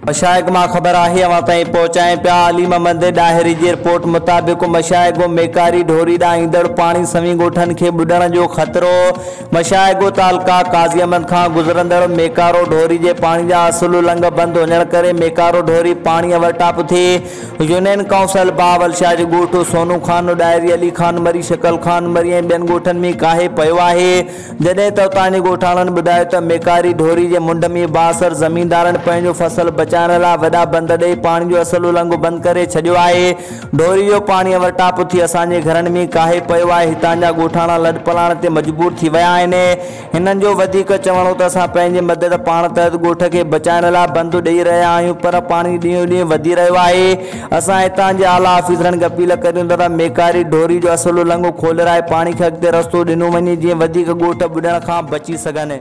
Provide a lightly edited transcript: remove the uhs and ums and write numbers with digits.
मशाइक मां ख़बर आहे अवां ताईं पहुचाए पिया। अलीम अहमद डाहिरी जी रिपोर्ट मुताबिक़ मशाइगो मेकारी ढोरी ॾांहुं ईंदड़ पाणी सवी ॻोठनि खे ॿुॾण जो ख़तरो। मशाइगो तालका काज़ी अहमद खां गुज़रंदड़ मेकारो ढोरी जे पाणी जा असुलु लंघ बंदि हुजण करे मेकारो ढोरी पाणीअ वटाप थी। यूनियन काउंसिल बावल शाह जो ॻोठु सोनू खान डायरी अली खान मरी शकल खान मरी ऐं ॿियनि ॻोठनि में काहे पियो आहे। जॾहिं त उतां जे ॻोठाणनि ॿुधायो त मेकारी ढोरी जे मुंड में बासर ज़मीनदारनि पंहिंजो फसल बचाइण लाइ वॾा बंद ॾेई पाणी जो असुलु लंघ बंदि करे छॾियो आहे। ढोरी जो पाणीअ वटाप थी असांजे घरनि में काहे पियो आहे। हितां जा ॻोठाणा लॾ पलाण ते मजबूर थी विया आहिनि। हिननि जो वधीक चवणो त असां पंहिंजे मदद पाण तहत ॻोठ खे बचाइण लाइ बंदि ॾेई रहिया आहियूं, पर पाणी ॾींहों ॾींहुं वधी रहियो आहे। असां हितां जे आला ऑफिसरनि खे अपील करियूं था त मेकारी ढोरी जो असुलु लंघ खोलिराए पाणी खे अॻिते रस्तो ॾिनो वञे जीअं वधीक ॻोठ ॿुॾण खां बची सघनि।